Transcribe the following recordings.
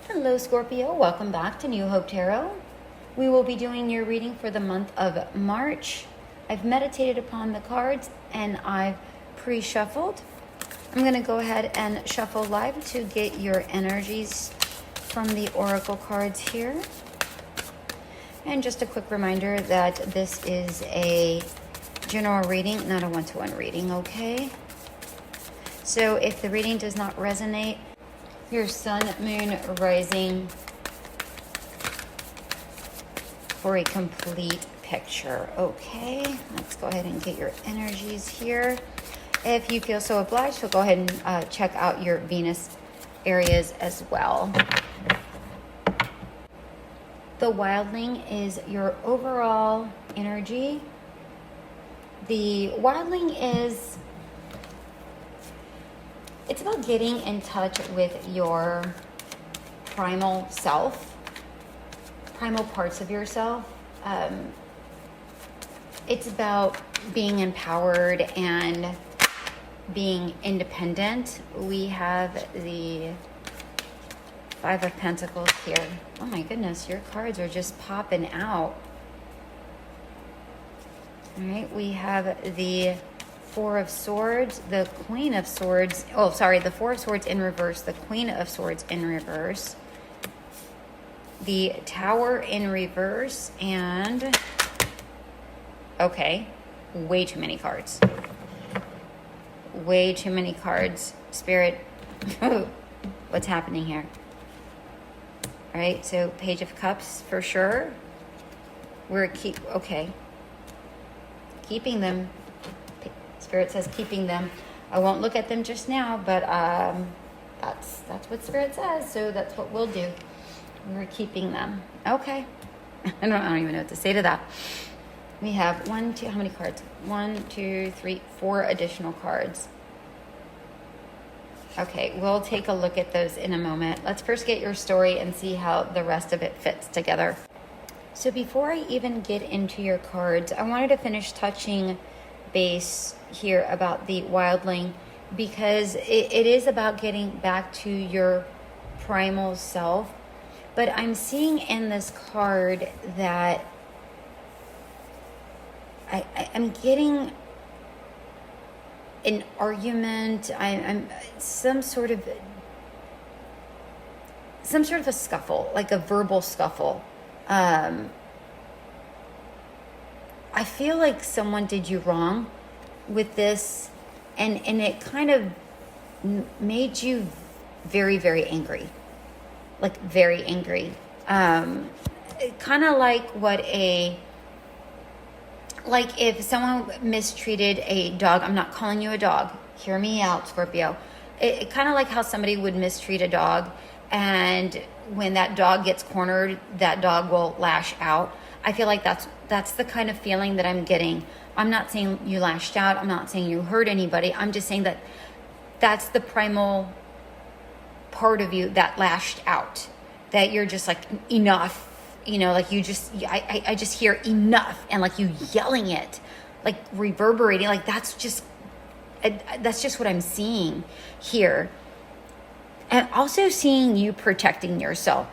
Hello Scorpio, welcome back to New Hope Tarot. We will be doing your reading for the month of March. I've meditated upon the cards and I've pre-shuffled. I'm going to go ahead and shuffle live to get your energies from the oracle cards here. And just a quick reminder that this is a general reading, not a one-to-one reading, okay? So if the reading does not resonate, your sun, moon, rising for a complete picture. Okay, let's go ahead and get your energies here. If you feel so obliged, so go ahead and check out your Venus areas as well. The wildling is your overall energy. The wildling is, it's about getting in touch with your primal self, primal parts of yourself. It's about being empowered and being independent. We have the Five of Pentacles here. Oh my goodness, your cards are just popping out. All right, we have the Four of Swords, the Queen of Swords. Oh, sorry, the Four of Swords in reverse, the Queen of Swords in reverse, the Tower in reverse, and okay, way too many cards. Way too many cards. Spirit, what's happening here? All right, so Page of Cups for sure. We're keeping them. Spirit says keeping them. I won't look at them just now, but that's what Spirit says, so that's what we'll do. We're keeping them. Okay. I don't even know what to say to that. We have how many cards? 1, 2, 3, 4 additional cards. Okay, we'll take a look at those in a moment. Let's first get your story and see how the rest of it fits together. So before I even get into your cards, I wanted to finish touching base here about the wildling, because it is about getting back to your primal self. But I'm seeing in this card that I'm getting an argument. I'm some sort of a scuffle, like a verbal scuffle. I feel like someone did you wrong with this, and it kind of made you very, very angry. Like very angry. Kind of like like if someone mistreated a dog. I'm not calling you a dog. Hear me out, Scorpio. It kind of like how somebody would mistreat a dog, and when that dog gets cornered, that dog will lash out. I feel like that's the kind of feeling that I'm getting. I'm not saying you lashed out. I'm not saying you hurt anybody. I'm just saying that that's the primal part of you that lashed out. That you're just like, enough. You know, like I just hear enough, and like you yelling it, like reverberating. Like that's just what I'm seeing here. And also seeing you protecting yourself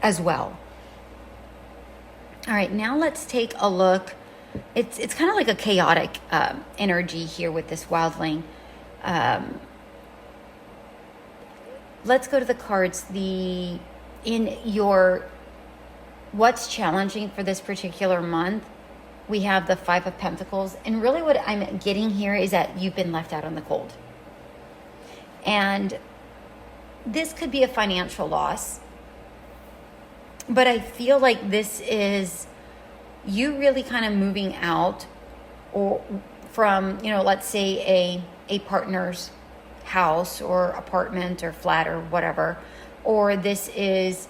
as well. All right, now let's take a look. It's kind of like a chaotic energy here with this wildling. Let's go to the cards. What's challenging for this particular month, we have the Five of Pentacles. And really what I'm getting here is that you've been left out in the cold. And this could be a financial loss. But I feel like this is you really kind of moving out or from, let's say a partner's house or apartment or flat or whatever. Or this is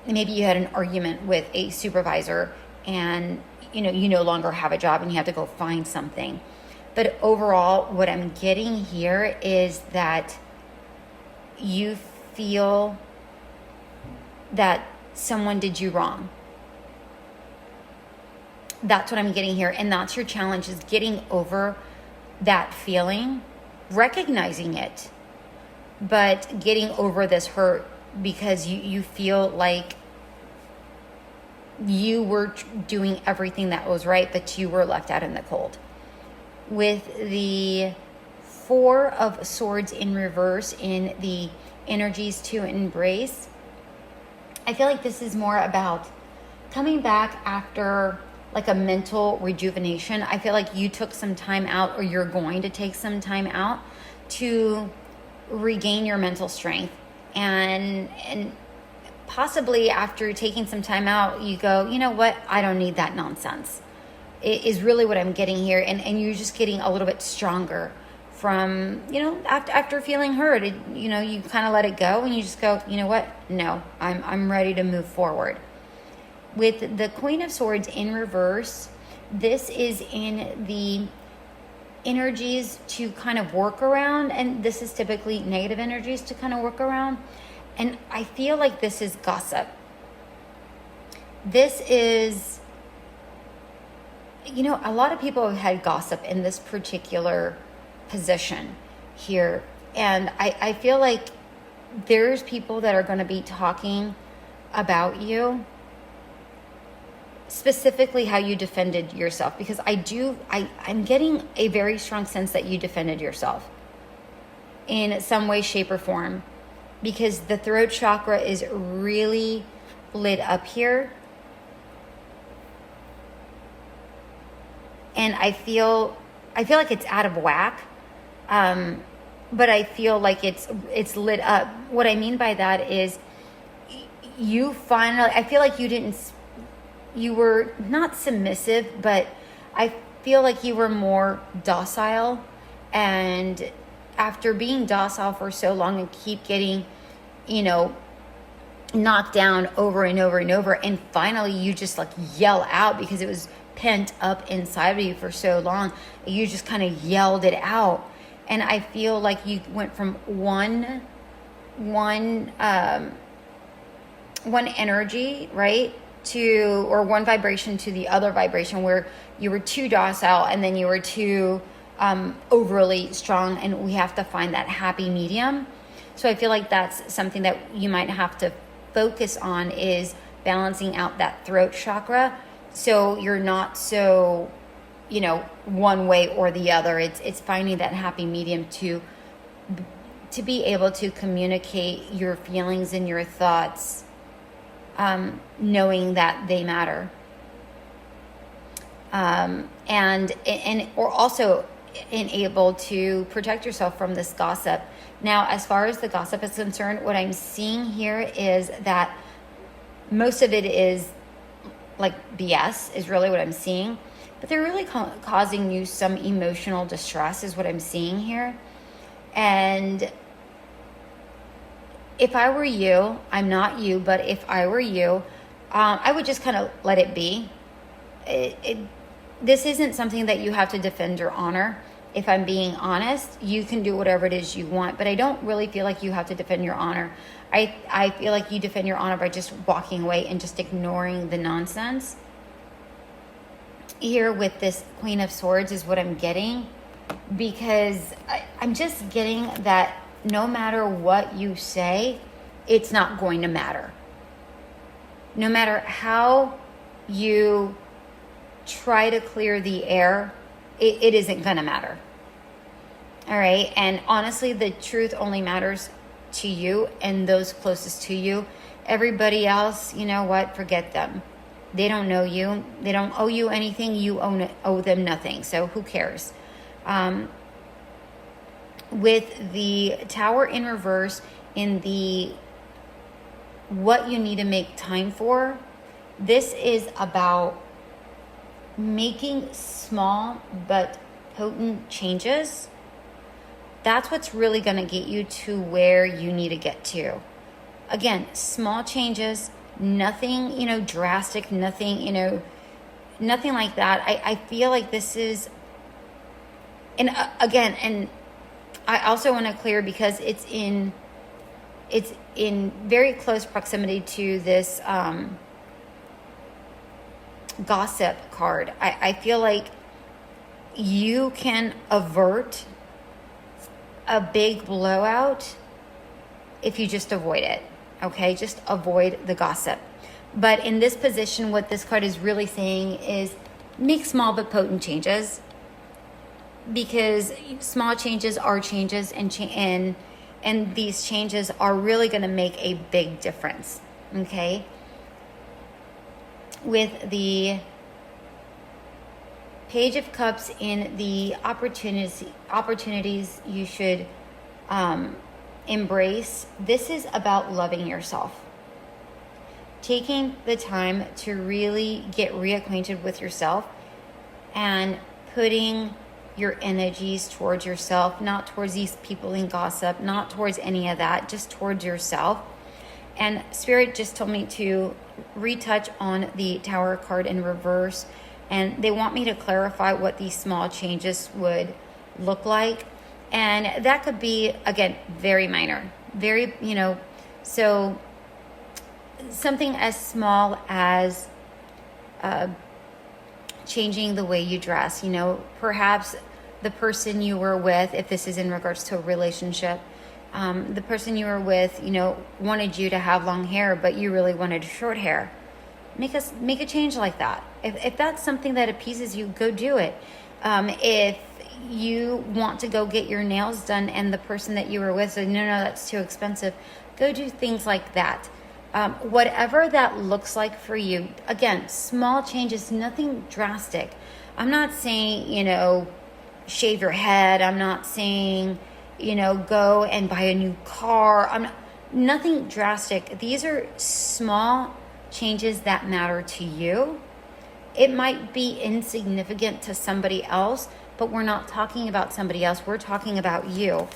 maybe you had an argument with a supervisor and you no longer have a job and you have to go find something. But overall, what I'm getting here is that you feel that someone did you wrong. That's what I'm getting here. And that's your challenge, is getting over that feeling, recognizing it, but getting over this hurt because you feel like you were doing everything that was right, but you were left out in the cold. With the Four of Swords in reverse in the energies to embrace, I feel like this is more about coming back after like a mental rejuvenation. I feel like you took some time out, or you're going to take some time out to regain your mental strength. And possibly after taking some time out, you go, you know what? I don't need that nonsense. It is really what I'm getting here. And you're just getting a little bit stronger from, after feeling hurt. You kind of let it go and you just go, you know what? No, I'm ready to move forward. With the Queen of Swords in reverse, this is in the energies to kind of work around, and this is typically negative energies to kind of work around. And I feel like this is gossip. This is, a lot of people have had gossip in this particular position here. And I feel like there's people that are going to be talking about you, specifically how you defended yourself, because I'm getting a very strong sense that you defended yourself in some way, shape, or form, because the throat chakra is really lit up here. And I feel like it's out of whack, but I feel like it's lit up. What I mean by that is you finally, I feel like you were not submissive, but I feel like you were more docile. And after being docile for so long and keep getting, knocked down over and over and over, and finally you just like yell out because it was pent up inside of you for so long. You just kind of yelled it out. And I feel like you went from one energy, right, or one vibration to the other vibration, where you were too docile and then you were too overly strong, and we have to find that happy medium. So I feel like that's something that you might have to focus on, is balancing out that throat chakra, so you're not so one way or the other. It's finding that happy medium to be able to communicate your feelings and your thoughts, knowing that they matter, or also able to protect yourself from this gossip. Now, as far as the gossip is concerned, what I'm seeing here is that most of it is like BS, is really what I'm seeing. But they're really causing you some emotional distress, is what I'm seeing here. And if I were you, I'm not you, but if I were you, I would just kind of let it be. This isn't something that you have to defend your honor. If I'm being honest, you can do whatever it is you want, but I don't really feel like you have to defend your honor. I feel like you defend your honor by just walking away and just ignoring the nonsense. Here with this Queen of Swords is what I'm getting, because I'm just getting that no matter what you say, it's not going to matter. No matter how you try to clear the air, it isn't going to matter. All right. And honestly, the truth only matters to you and those closest to you. Everybody else, you know what? Forget them. They don't know you. They don't owe you anything. You owe them nothing. So who cares? With the Tower in reverse in the what you need to make time for, this is about making small but potent changes. That's what's really going to get you to where you need to get to. Again, small changes, nothing, drastic, nothing, nothing like that. I feel like this is, and again, and I also want to clear, because it's in very close proximity to this gossip card. I feel like you can avert a big blowout if you just avoid it. Okay, just avoid the gossip. But in this position, what this card is really saying is make small but potent changes, because small changes are changes, and these changes are really going to make a big difference. Okay, with the Page of Cups in the opportunities you should embrace. This is about loving yourself. Taking the time to really get reacquainted with yourself and putting your energies towards yourself, not towards these people in gossip, not towards any of that, just towards yourself. And Spirit just told me to retouch on the Tower card in reverse, and they want me to clarify what these small changes would look like. And that could be, again, very minor, very, so something as small as changing the way you dress. Perhaps the person you were with, if this is in regards to a relationship, the person you were with, wanted you to have long hair, but you really wanted short hair. Make a change like that. If that's something that appeases you, go do it. If you want to go get your nails done and the person that you were with said, no, that's too expensive, go do things like that. Whatever that looks like for you. Again, small changes, nothing drastic. I'm not saying, shave your head. I'm not saying, go and buy a new car. Nothing drastic. These are small changes that matter to you. It might be insignificant to somebody else, but we're not talking about somebody else. We're talking about you.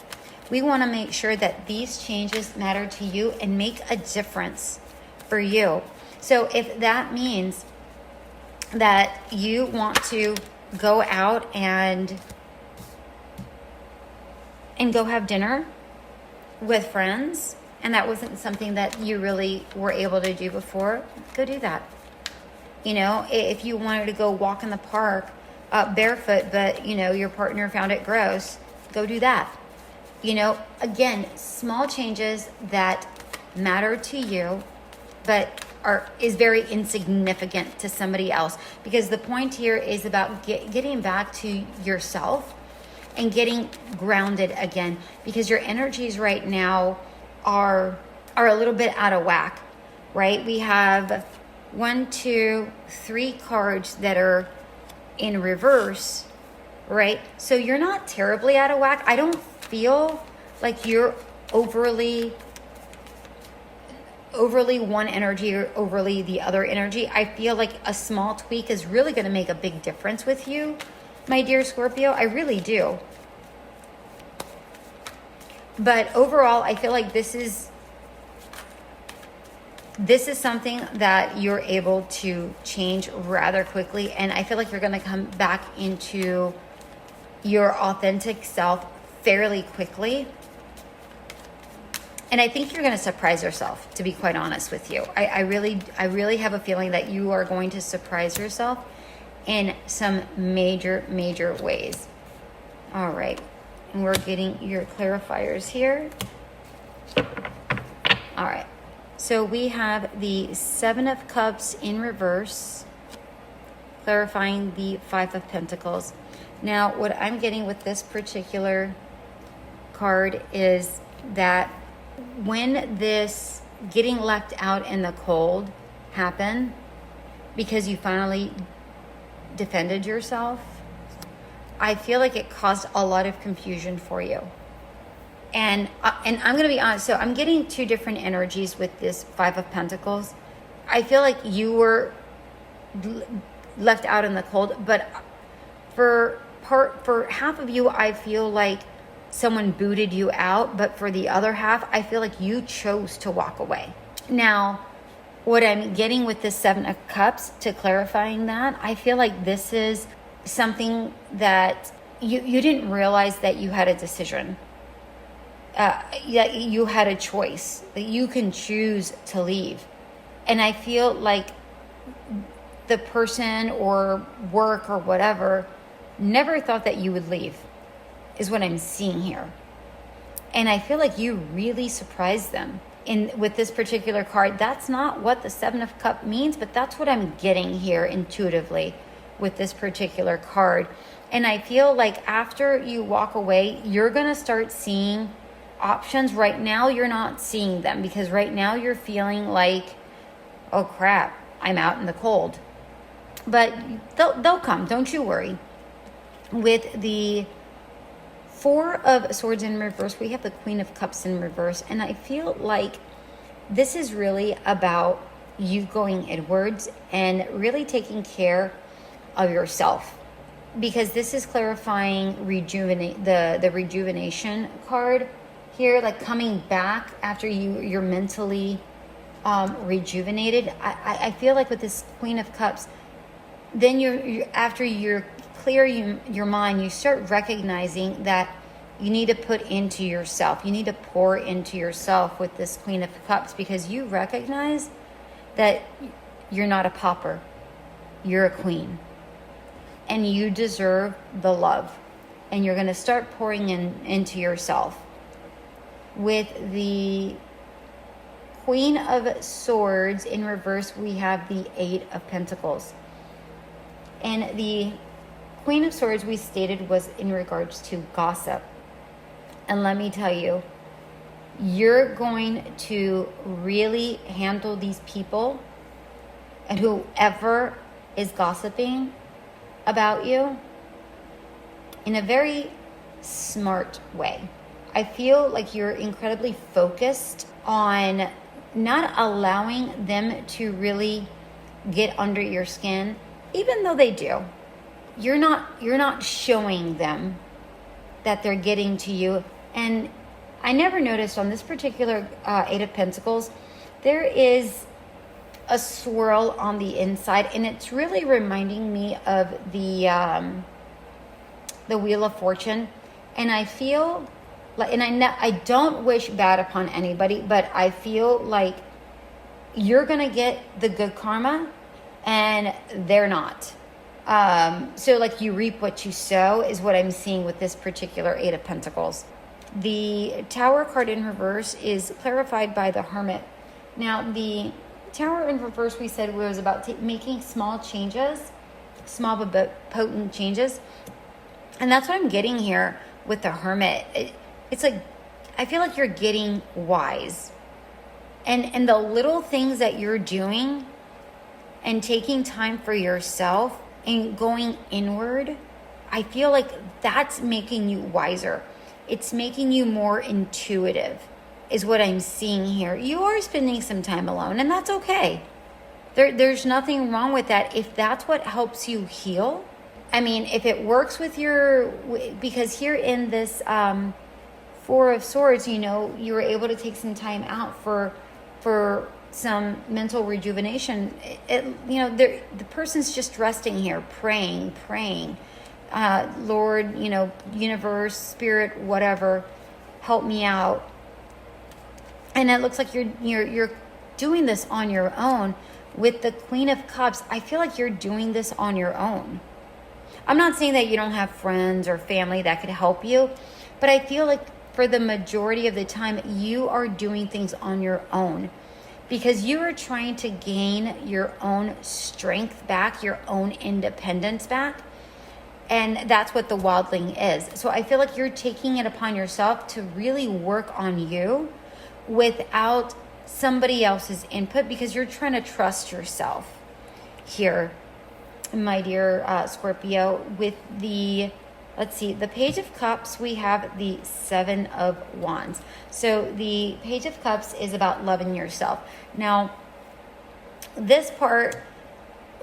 We want to make sure that these changes matter to you and make a difference for you. So if that means that you want to go out and go have dinner with friends, and that wasn't something that you really were able to do before, go do that. If you wanted to go walk in the park barefoot, but, your partner found it gross, go do that. Again, small changes that matter to you, but is very insignificant to somebody else. Because the point here is about getting back to yourself and getting grounded again. Because your energies right now are a little bit out of whack, right? We have 1, 2, 3 cards that are in reverse, right? So you're not terribly out of whack. I don't feel like you're overly one energy or overly the other energy. I feel like a small tweak is really going to make a big difference with you, my dear Scorpio. I really do. But overall, I feel like this is something that you're able to change rather quickly. And I feel like you're going to come back into your authentic self fairly quickly. And I think you're going to surprise yourself, to be quite honest with you. I really have a feeling that you are going to surprise yourself in some major, major ways. All right. And we're getting your clarifiers here. All right. So we have the 7 of Cups in reverse, clarifying the 5 of Pentacles. Now, what I'm getting with this particular card is that when this getting left out in the cold happened, because you finally defended yourself, I feel like it caused a lot of confusion for you. And I'm going to be honest. So I'm getting 2 different energies with this 5 of Pentacles. I feel like you were left out in the cold, but for half of you, I feel like someone booted you out. But for the other half, I feel like you chose to walk away. Now, what I'm getting with the 7 of Cups, to clarifying that, I feel like this is something that you didn't realize that you had a decision. That you had a choice, that you can choose to leave. And I feel like the person or work or whatever never thought that you would leave, is what I'm seeing here. And I feel like you really surprised them with this particular card. That's not what the Seven of Cups means, but that's what I'm getting here intuitively with this particular card. And I feel like after you walk away, you're going to start seeing options. Right now, you're not seeing them because right now you're feeling like, oh crap, I'm out in the cold. But they'll come, don't you worry. With the Four of Swords in reverse, we have the Queen of Cups in reverse. And I feel like this is really about you going inwards and really taking care of yourself. Because this is clarifying the rejuvenation card here, like coming back after you're mentally rejuvenated. I feel like with this Queen of Cups, then after you're clear your mind, you start recognizing that you need to put into yourself. You need to pour into yourself with this Queen of Cups because you recognize that you're not a pauper. You're a queen. And you deserve the love. And you're going to start pouring into yourself. With the Queen of Swords in reverse, we have the Eight of Pentacles. And the Queen of Swords, we stated, was in regards to gossip. And let me tell you, you're going to really handle these people and whoever is gossiping about you in a very smart way. I feel like you're incredibly focused on not allowing them to really get under your skin, even though they do. You're not showing them that they're getting to you. And I never noticed on this particular Eight of Pentacles, there is a swirl on the inside, and it's really reminding me of the Wheel of Fortune. And I feel like, and I don't wish bad upon anybody, but I feel like you're gonna get the good karma, and they're not. So like you reap what you sow is what I'm seeing with this particular Eight of Pentacles. The Tower card in reverse is clarified by the Hermit. Now the Tower in reverse, we said, was about making small changes, small but potent changes. And that's what I'm getting here with the Hermit. It's like, I feel like you're getting wise. And the little things that you're doing and taking time for yourself and going inward, I feel like that's making you wiser. It's making you more intuitive, is what I'm seeing here. You are spending some time alone, and that's okay. There's nothing wrong with that if that's what helps you heal. I mean, if it works with because here in this Four of Swords, you were able to take some time out for some mental rejuvenation. The person's just resting here, praying. Lord, universe, spirit, whatever, help me out. And it looks like you're doing this on your own. With the Queen of Cups, I feel like you're doing this on your own. I'm not saying that you don't have friends or family that could help you, but I feel like for the majority of the time, you are doing things on your own because you are trying to gain your own strength back, your own independence back. And that's what the wildling is. So I feel like you're taking it upon yourself to really work on you without somebody else's input because you're trying to trust yourself here, my dear Scorpio. With the Page of Cups, we have the Seven of Wands. So the Page of Cups is about loving yourself. Now, this part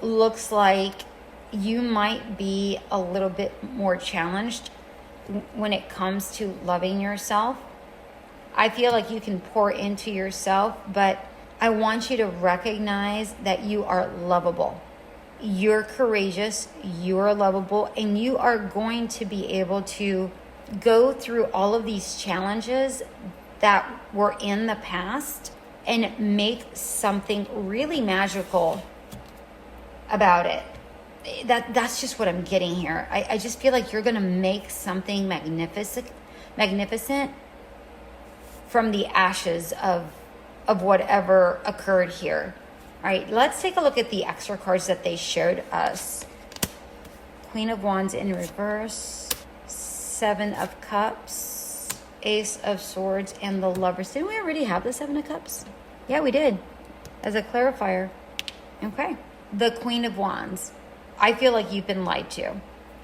looks like you might be a little bit more challenged when it comes to loving yourself. I feel like you can pour into yourself, but I want you to recognize that you are lovable. You're courageous, you're lovable, and you are going to be able to go through all of these challenges that were in the past and make something really magical about it. That's just what I'm getting here. I just feel like you're going to make something magnificent from the ashes of whatever occurred here. All right, let's take a look at the extra cards that they showed us. Queen of Wands in reverse, Seven of Cups, Ace of Swords, and the Lovers. Didn't we already have the Seven of Cups? Yeah, we did, as a clarifier. Okay. The Queen of Wands. I feel like you've been lied to.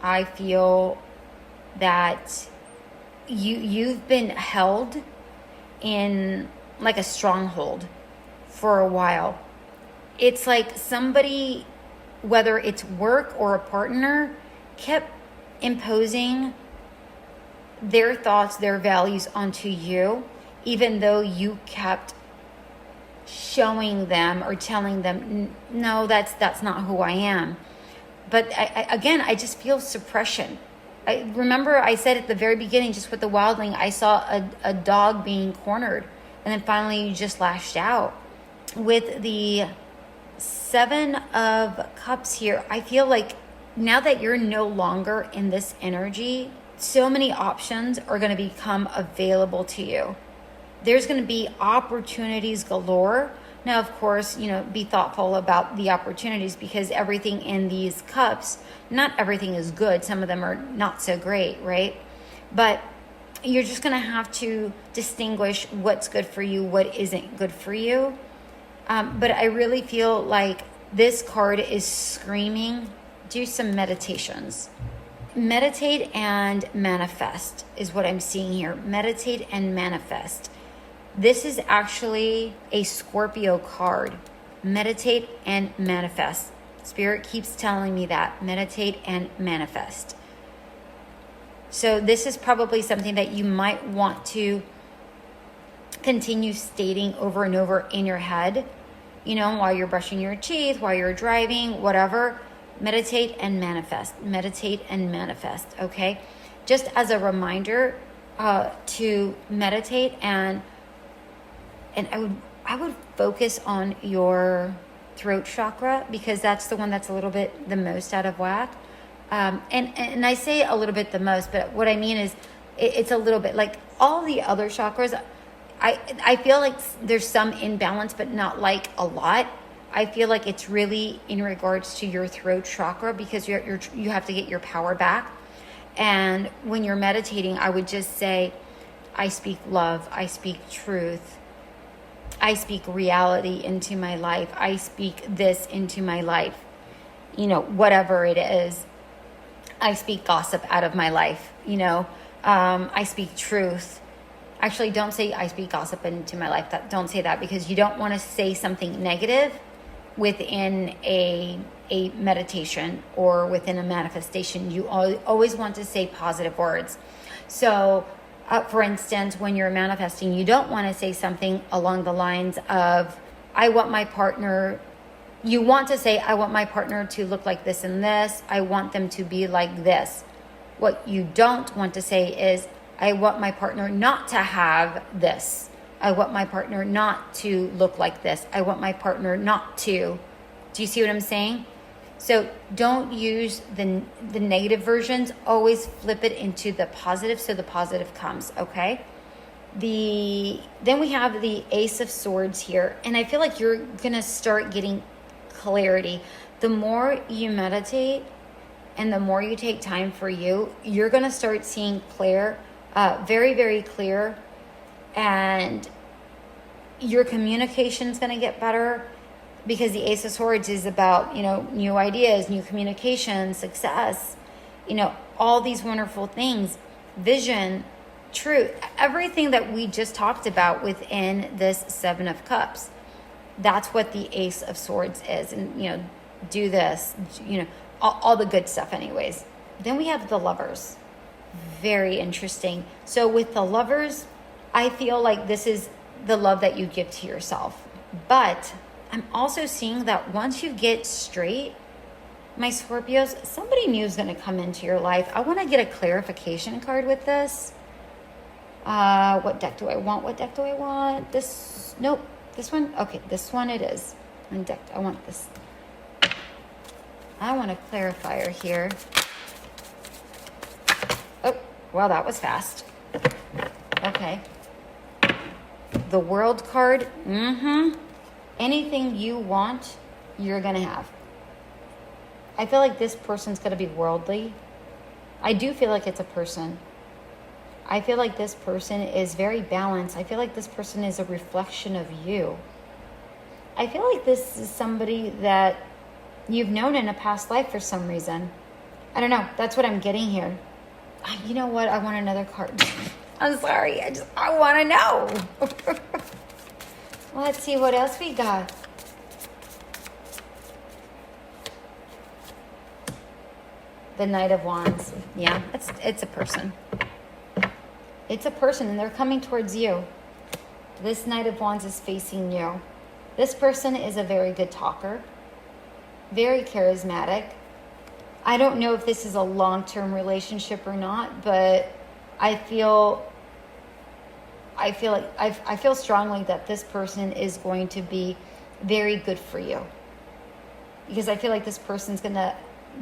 I feel that you've been held in like a stronghold for a while. It's like somebody, whether it's work or a partner, kept imposing their thoughts, their values onto you, even though you kept showing them or telling them, no, that's not who I am. But I just feel suppression. Remember I said at the very beginning, just with the wildling, I saw a dog being cornered, and then finally you just lashed out. With the Seven of Cups here, I feel like now that you're no longer in this energy, so many options are going to become available to you. There's going to be opportunities galore. Now, of course, be thoughtful about the opportunities, because everything in these cups, not everything is good. Some of them are not so great, right? But you're just going to have to distinguish what's good for you, what isn't good for you. But I really feel like this card is screaming, do some meditations. Meditate and manifest is what I'm seeing here. Meditate and manifest. This is actually a Scorpio card. Meditate and manifest. Spirit keeps telling me that. Meditate and manifest. So this is probably something that you might want to continue stating over and over in your head, while you're brushing your teeth, while you're driving, whatever. Meditate and manifest. Meditate and manifest, okay? Just as a reminder to meditate, and I would focus on your throat chakra, because that's the one that's a little bit the most out of whack. And I say a little bit the most, but what I mean is it's a little bit like all the other chakras. I feel like there's some imbalance, but not like a lot. I feel like it's really in regards to your throat chakra, because you have to get your power back. And when you're meditating, I would just say, I speak love, I speak truth, I speak reality into my life, I speak this into my life, whatever it is. I speak gossip out of my life, I speak truth. Actually, don't say I speak gossip into my life. Don't say that, because you don't want to say something negative within a meditation or within a manifestation. You always want to say positive words. So, for instance, when you're manifesting, you don't want to say something along the lines of, I want my partner. You want to say, I want my partner to look like this and this. I want them to be like this. What you don't want to say is, I want my partner not to have this. I want my partner not to look like this. I want my partner not to. Do you see what I'm saying? So don't use the negative versions. Always flip it into the positive, so the positive comes, okay? Then we have the Ace of Swords here. And I feel like you're going to start getting clarity. The more you meditate and the more you take time for you, you're going to start seeing very, very clear, and your communication is going to get better, because the Ace of Swords is about, new ideas, new communication, success, all these wonderful things, vision, truth, everything that we just talked about within this Seven of Cups. That's what the Ace of Swords is. And, do this, all the good stuff anyways. Then we have the Lovers. Very interesting. So with the Lovers, I feel like this is the love that you give to yourself. But I'm also seeing that once you get straight, my Scorpios, somebody new is going to come into your life. I want to get a clarification card with this. What deck do I want? This, nope. This one? Okay, this one it is. I want this. I want a clarifier here. Oh, well, that was fast. Okay. the World card, anything you want, you're going to have. I feel like this person's going to be worldly. I do feel like it's a person. I feel like this person is very balanced. I feel like this person is a reflection of you. I feel like this is somebody that you've known in a past life for some reason. I don't know. That's what I'm getting here. You know what? I want another card. I'm sorry. I want to know. Let's see what else we got. The Knight of Wands. Yeah, it's a person. It's a person, and they're coming towards you. This Knight of Wands is facing you. This person is a very good talker, very charismatic. I don't know if this is a long-term relationship or not, but I feel strongly that this person is going to be very good for you, because I feel like this person's going to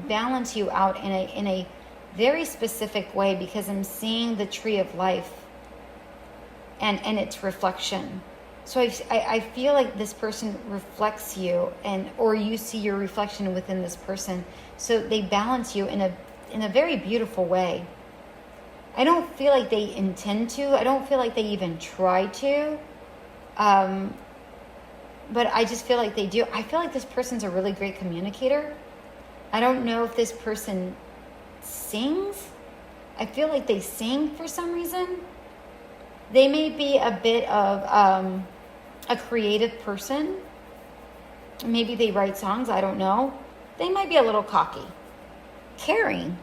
balance you out in a very specific way, because I'm seeing the tree of life and its reflection. So I feel like this person reflects you, or you see your reflection within this person. So they balance you in a very beautiful way. I don't feel like they intend to. I don't feel like they even try to. But I just feel like they do. I feel like this person's a really great communicator. I don't know if this person sings. I feel like they sing for some reason. They may be a bit of a creative person. Maybe they write songs. I don't know. They might be a little cocky. Caring,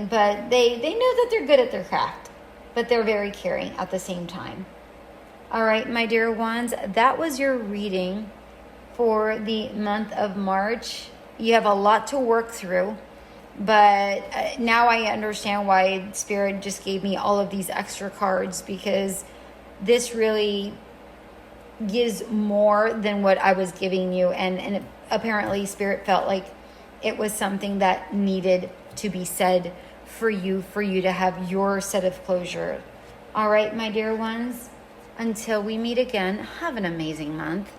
but they know that they're good at their craft, but they're very caring at the same time. All right, my dear ones, that was your reading for the month of March. You have a lot to work through, but now I understand why Spirit just gave me all of these extra cards, because this really gives more than what I was giving you, and apparently Spirit felt like it was something that needed to be said for you to have your set of closure. All right, my dear ones, until we meet again, have an amazing month.